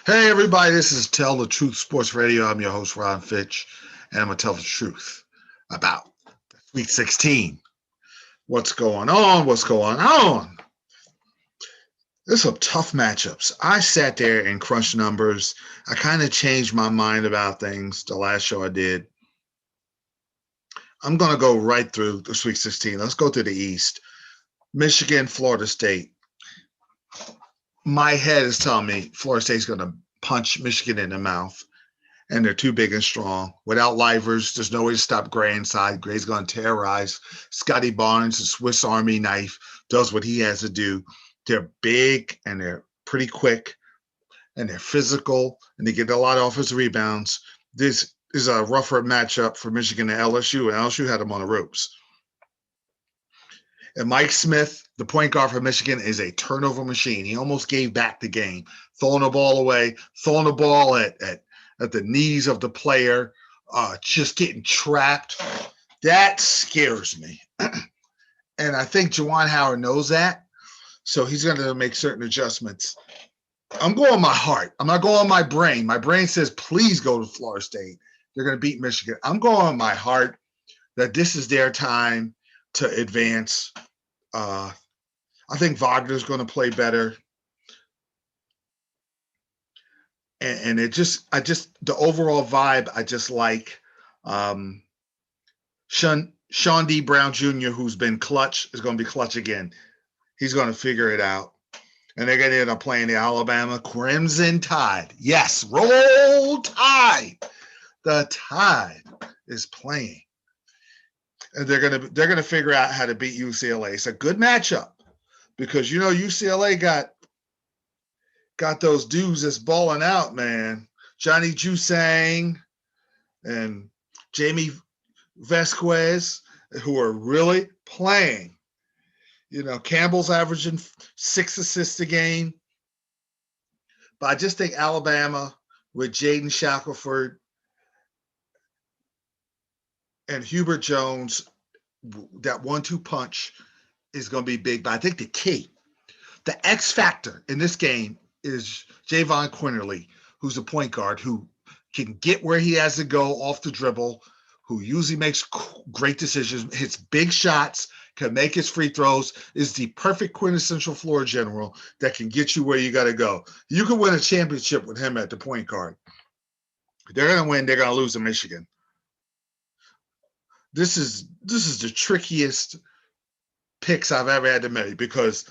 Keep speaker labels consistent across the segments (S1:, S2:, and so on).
S1: Hey, everybody, this is Tell the Truth Sports Radio. I'm your host, Ron Fitch, and I'm going to tell the truth about Week 16. What's going on? What's going on? There's some tough matchups. I sat there and crunched numbers. I kind of changed my mind about things the last show I did. I'm going to go right through this Week 16. Let's go to the East. Michigan, Florida State. My head is telling me Florida State's going to punch Michigan in the mouth. And they're too big and strong. Without Livers, there's no way to stop Gray inside. Gray's going to terrorize. Scotty Barnes, the Swiss Army knife, does what he has to do. They're big and they're pretty quick and they're physical and they get a lot of offensive rebounds. This is a rougher matchup for Michigan and LSU, and LSU had them on the ropes. And Mike Smith, the point guard for Michigan, is a turnover machine. He almost gave back the game, throwing the ball away, throwing the ball at the knees of the player, just getting trapped. That scares me. And I think Juwan Howard knows that. So he's going to make certain adjustments. I'm going my heart. I'm not going my brain. My brain says, please go to Florida State. They're going to beat Michigan. I'm going my heart that this is their time to advance. I think Wagner's going to play better. And the overall vibe, I just like. Sean D. Brown Jr., who's been clutch, is going to be clutch again. He's going to figure it out. And they're going to end up playing the Alabama Crimson Tide. Yes, roll Tide. The Tide is playing. And they're going to figure out how to beat UCLA. It's a good matchup because, UCLA got those dudes that's balling out, man. Johnny Juzang and Jamie Vasquez, who are really playing. Campbell's averaging 6 assists a game. But I just think Alabama with Jaden Shackelford and Hubert Jones, that 1-2 punch is going to be big. But I think the X factor in this game is Javon Quinterly, who's a point guard who can get where he has to go off the dribble, who usually makes great decisions, hits big shots, can make his free throws, is the perfect quintessential floor general that can get you where you got to go. You can win a championship with him at the point guard. They're going to win. They're going to lose to Michigan. This is the trickiest picks I've ever had to make because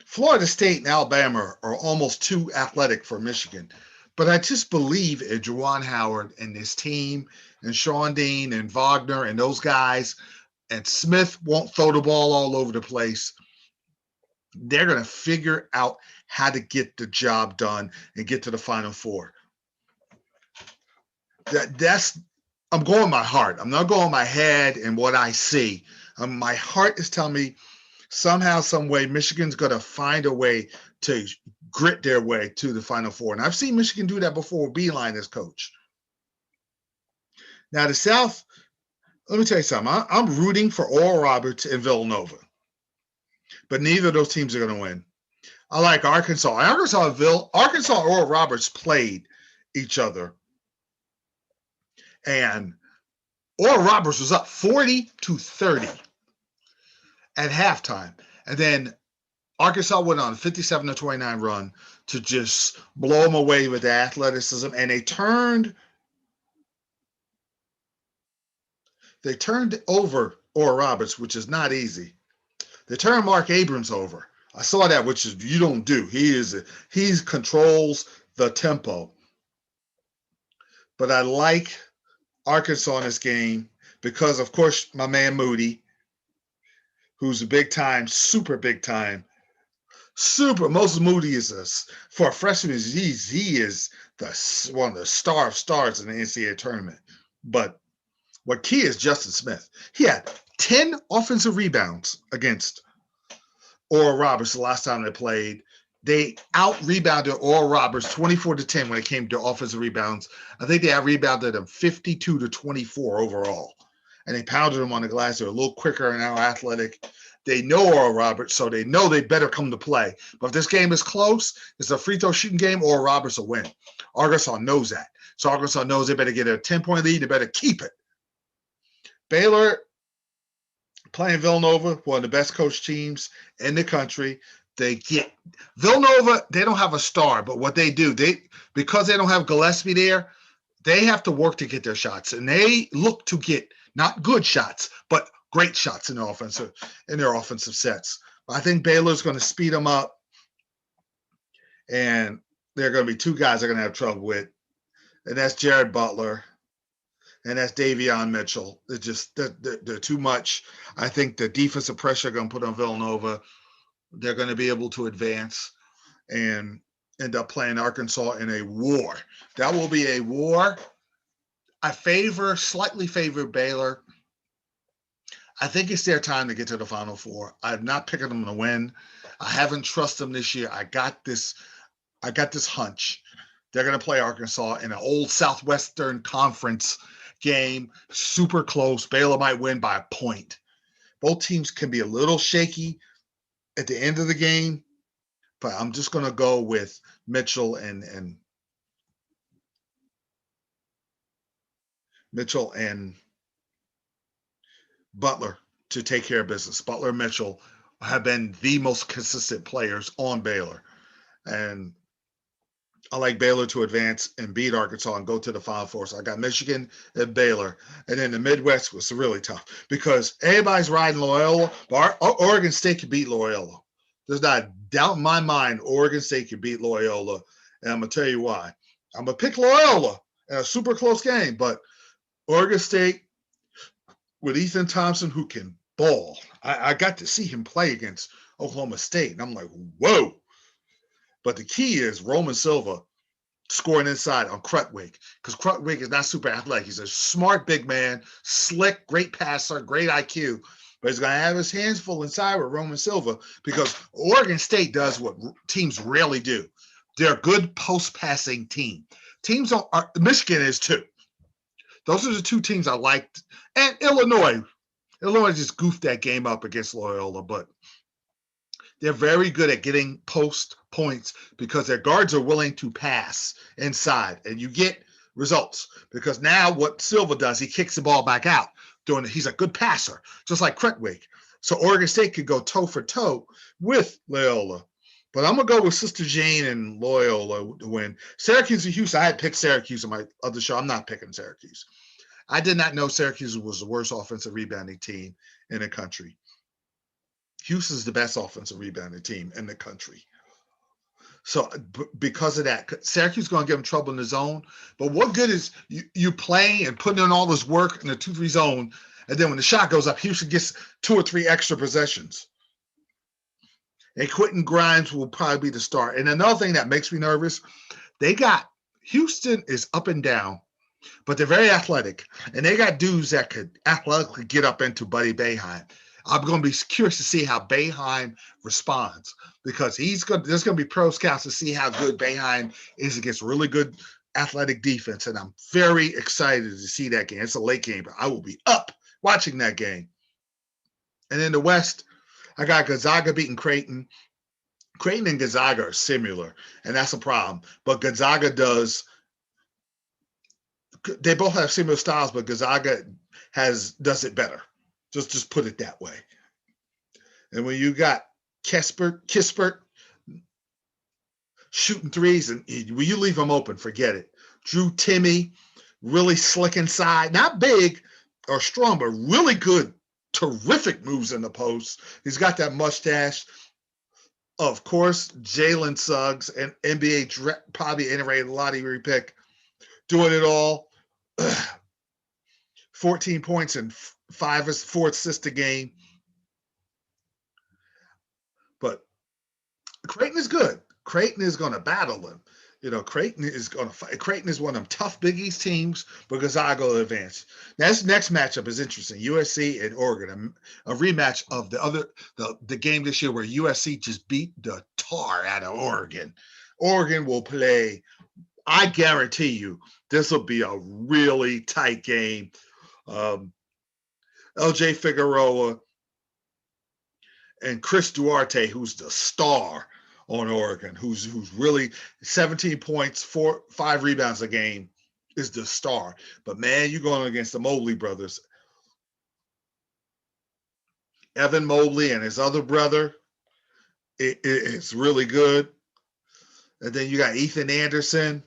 S1: Florida State and Alabama are almost too athletic for Michigan. But I just believe in Juwan Howard and this team and Sean Dean and Wagner and those guys. And Smith won't throw the ball all over the place. They're going to figure out how to get the job done and get to the Final Four. I'm going my heart. I'm not going my head and what I see. My heart is telling me somehow, some way, Michigan's going to find a way to grit their way to the Final Four. And I've seen Michigan do that before with Beilein as coach. Now, the South, let me tell you something. I'm rooting for Oral Roberts and Villanova. But neither of those teams are going to win. I like Arkansas. Arkansas and Oral Roberts played each other. And Oral Roberts was up 40-30 at halftime. And then Arkansas went on a 57-29 run to just blow them away with the athleticism. And they turned over Oral Roberts, which is not easy. They turned Mark Abrams over. I saw that, which is you don't do. He controls the tempo. But I like Arkansas in this game because, of course, my man Moody, who's a big time, super big time. Moses Moody is for a freshman. He is one of the star of stars in the NCAA tournament. But what key is Justin Smith. He had 10 offensive rebounds against Oral Roberts the last time they played. They out-rebounded Oral Roberts 24-10 when it came to offensive rebounds. I think they out-rebounded them 52-24 overall. And they pounded them on the glass. They're a little quicker and more athletic. They know Oral Roberts, so they know they better come to play. But if this game is close, it's a free throw shooting game, Oral Roberts will win. Arkansas knows that. So Arkansas knows they better get a 10-point lead. They better keep it. Baylor playing Villanova, one of the best coach teams in the country. They get Villanova, they don't have a star, but what they do, because they don't have Gillespie there, they have to work to get their shots. And they look to get not good shots, but great shots in their offensive sets. I think Baylor's going to speed them up, and there are going to be two guys they're going to have trouble with, and that's Jared Butler, and that's Davion Mitchell. They're too much. I think the defensive pressure going to put on Villanova, they're going to be able to advance and end up playing Arkansas in a war. That will be a war. I slightly favor Baylor. I think it's their time to get to the Final Four. I'm not picking them to win. I haven't trusted them this year. I got this hunch. They're going to play Arkansas in an old Southwestern Conference game, super close. Baylor might win by a point. Both teams can be a little shaky at the end of the game, but I'm just going to go with Mitchell and Butler to take care of business. Butler and Mitchell have been the most consistent players on Baylor. And I like Baylor to advance and beat Arkansas and go to the Final Four. So I got Michigan and Baylor. And then the Midwest was really tough because everybody's riding Loyola, but Oregon State can beat Loyola. There's not a doubt in my mind Oregon State can beat Loyola. And I'm going to tell you why. I'm going to pick Loyola in a super close game, but Oregon State with Ethan Thompson, who can ball. I got to see him play against Oklahoma State, and I'm like, whoa. But the key is Roman Silva scoring inside on Krutwig, because Krutwig is not super athletic. He's a smart big man, slick, great passer, great IQ, but he's going to have his hands full inside with Roman Silva because Oregon State does what teams rarely do. They're a good post-passing team. Michigan is too. Those are the two teams I liked. And Illinois just goofed that game up against Loyola, but they're very good at getting post points because their guards are willing to pass inside, and you get results because now what Silva does, he kicks the ball back out. He's a good passer, just like Krutwig. So Oregon State could go toe for toe with Loyola. But I'm going to go with Sister Jane and Loyola to win. Syracuse and Houston, I had picked Syracuse on my other show. I'm not picking Syracuse. I did not know Syracuse was the worst offensive rebounding team in the country. Houston's the best offensive rebounding team in the country. So because of that, Syracuse is going to give them trouble in the zone. But what good is you playing and putting in all this work in the 2-3 zone, and then when the shot goes up, Houston gets 2 or 3 extra possessions. And Quentin Grimes will probably be the star. And another thing that makes me nervous, Houston is up and down, but they're very athletic. And they got dudes that could athletically get up into Buddy Boeheim. I'm going to be curious to see how Boeheim responds because there's going to be pro scouts to see how good Boeheim is against really good athletic defense. And I'm very excited to see that game. It's a late game, but I will be up watching that game. And in the West, I got Gonzaga beating Creighton. Creighton and Gonzaga are similar, and that's a problem. But Gonzaga they both have similar styles, but Gonzaga does it better. Just put it that way. And when you got Kispert shooting threes, and when you leave them open, forget it. Drew Timme, really slick inside, not big or strong, but really good. Terrific moves in the post. He's got that mustache. Of course, Jalen Suggs, and NBA probably iterated lottery pick, doing it all. 14 points and 4 assists a game. But Creighton is good. Creighton is going to battle them. Creighton is going to fight. Creighton is one of them tough Big East teams, but Gonzaga will advance. Now, this next matchup is interesting. USC and Oregon, a rematch of the game this year where USC just beat the tar out of Oregon. Oregon will play. I guarantee you, this will be a really tight game. LJ Figueroa and Chris Duarte, who's the star on Oregon, who's really 17 points, 5 rebounds a game, is the star. But man, you're going against the Mobley brothers. Evan Mobley and his other brother, it's really good. And then you got Ethan Anderson,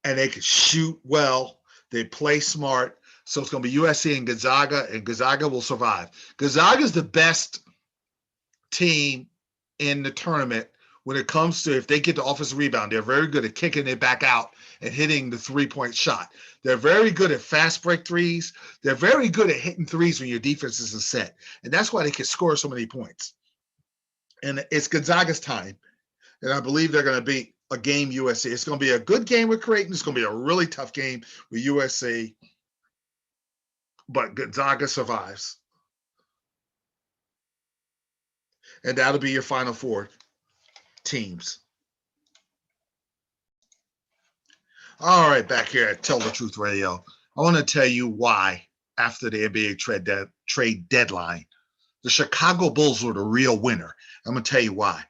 S1: and they can shoot well. They play smart. So it's going to be USC and Gonzaga will survive. Gonzaga is the best team in the tournament when it comes to if they get the offensive rebound. They're very good at kicking it back out and hitting the three-point shot. They're very good at fast break threes. They're very good at hitting threes when your defense isn't set. And that's why they can score so many points. And it's Gonzaga's time. And I believe they're going to beat a game USC. It's going to be a good game with Creighton. It's going to be a really tough game with USC. But Gonzaga survives. And that'll be your Final Four teams. All right, back here at Tell the Truth Radio. I want to tell you why, after the NBA trade deadline, the Chicago Bulls were the real winner. I'm going to tell you why.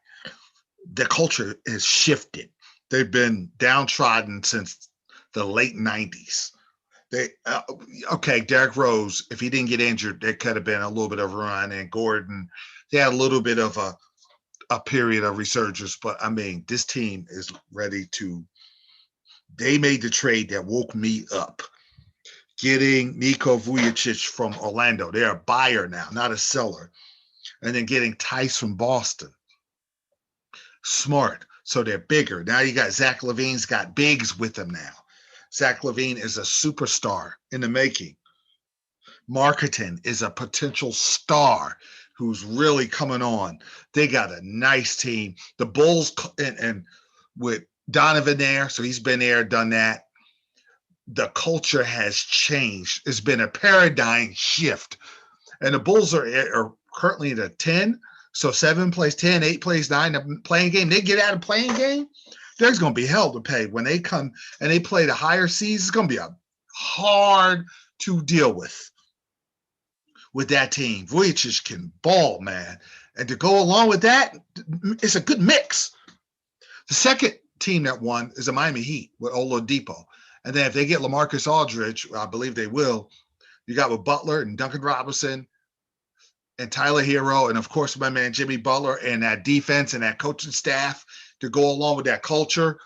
S1: The culture has shifted. They've been downtrodden since the late 90s. Derrick Rose, if he didn't get injured, there could have been a little bit of a run. And Gordon, they had a little bit of a period of resurgence. But, I mean, this team is ready to – they made the trade that woke me up. Getting Niko Vujacic from Orlando. They're a buyer now, not a seller. And then getting Tice from Boston. Smart. So they're bigger. Now you got Zach LaVine's got bigs with him now. Zach LaVine is a superstar in the making. Marketing is a potential star who's really coming on. They got a nice team. The Bulls and with Donovan there, so he's been there, done that. The culture has changed. It's been a paradigm shift. And the Bulls are currently at a 10. So 7 plays 10, 8 plays 9, the playing game. They get out of playing game, there's going to be hell to pay. When they come and they play the higher seeds, it's going to be hard to deal with that team. Vujacic can ball, man. And to go along with that, it's a good mix. The second team that won is the Miami Heat with Oladipo. And then if they get LaMarcus Aldridge, I believe they will, you got with Butler and Duncan Robinson and Tyler Hero, and of course my man Jimmy Butler, and that defense and that coaching staff to go along with that culture.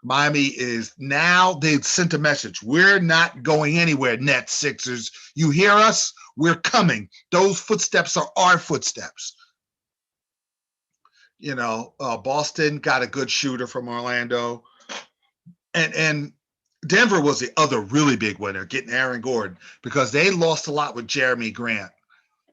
S1: Miami is now, they've sent a message. We're not going anywhere, Nets, Sixers. You hear us? We're coming. Those footsteps are our footsteps. You know, Boston got a good shooter from Orlando. And Denver was the other really big winner, getting Aaron Gordon, because they lost a lot with Jeremy Grant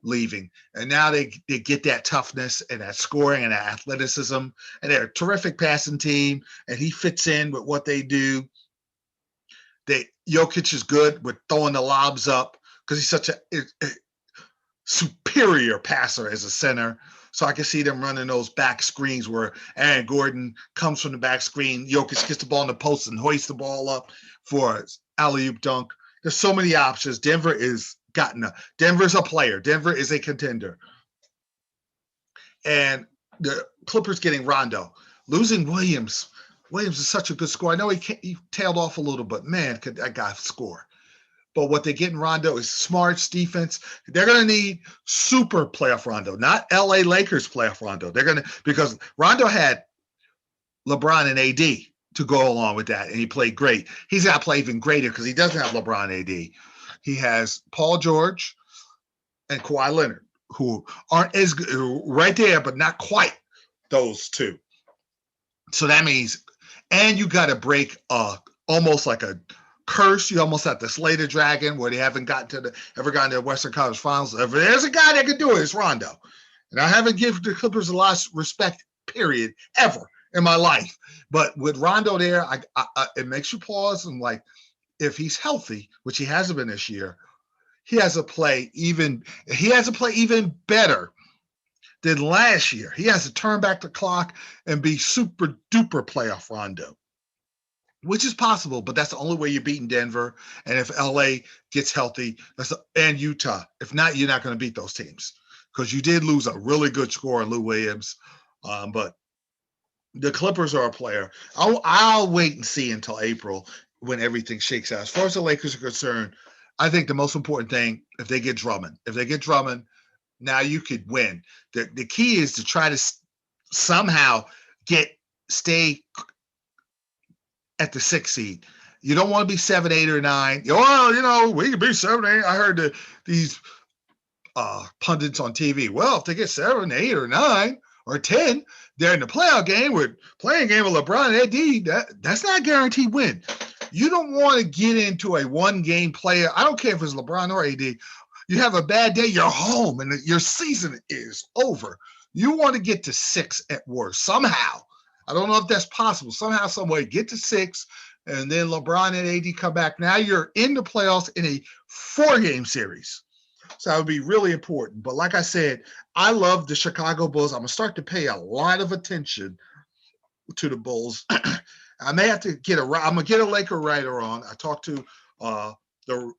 S1: leaving, and now they get that toughness and that scoring and that athleticism, and they're a terrific passing team, and he fits in with what they do. Jokic is good with throwing the lobs up because he's such a superior passer as a center. So I can see them running those back screens where Aaron Gordon comes from the back screen, Jokic gets the ball in the post and hoists the ball up for alley-oop dunk. There's so many options. Denver's a player. Denver is a contender. And the Clippers getting Rondo. Losing Williams. Williams is such a good scorer. I know he tailed off a little, but man, could that guy score. But what they get in Rondo is smarts, defense. They're going to need super playoff Rondo, not LA Lakers playoff Rondo. Because Rondo had LeBron and AD to go along with that, and he played great. He's got to play even greater because he doesn't have LeBron and AD. He has Paul George and Kawhi Leonard, who aren't as good, right there, but not quite those two. So that means, and you got to break almost like a curse. You almost have to slay the dragon where they haven't ever gotten to the Western Conference Finals. If there's a guy that can do it, it's Rondo. And I haven't given the Clippers a lot of respect, period, ever in my life. But with Rondo there, it makes you pause and like, if he's healthy, which he hasn't been this year, he has to play even better than last year. He has to turn back the clock and be super duper playoff Rondo, which is possible, but that's the only way you're beating Denver. And if LA gets healthy, and Utah, if not, you're not going to beat those teams. because you did lose a really good scorer, Lou Williams. But the Clippers are a player. I'll wait and see until April when everything shakes out. As far as the Lakers are concerned, I think the most important thing, if they get Drummond, now you could win. The key is to try to somehow stay at the 6th seed. You don't want to be 7, 8, or 9. Well, we could be 7, 8. I heard these pundits on TV. Well, if they get 7, 8, or 9 or 10, they're in the playoff game with LeBron and AD. That's not a guaranteed win. You don't want to get into a one-game player. I don't care if it's LeBron or AD. You have a bad day, you're home, and your season is over. You want to get to 6 at worst somehow. I don't know if that's possible. Somehow, some way, get to 6, and then LeBron and AD come back. Now you're in the playoffs in a 4-game series. So that would be really important. But like I said, I love the Chicago Bulls. I'm going to start to pay a lot of attention to the Bulls. I may have to I'm going to get a Laker writer on. I talked to the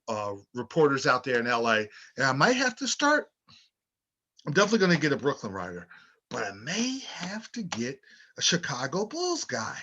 S1: reporters out there in LA, and I might have to start. I'm definitely going to get a Brooklyn writer, but I may have to get a Chicago Bulls guy.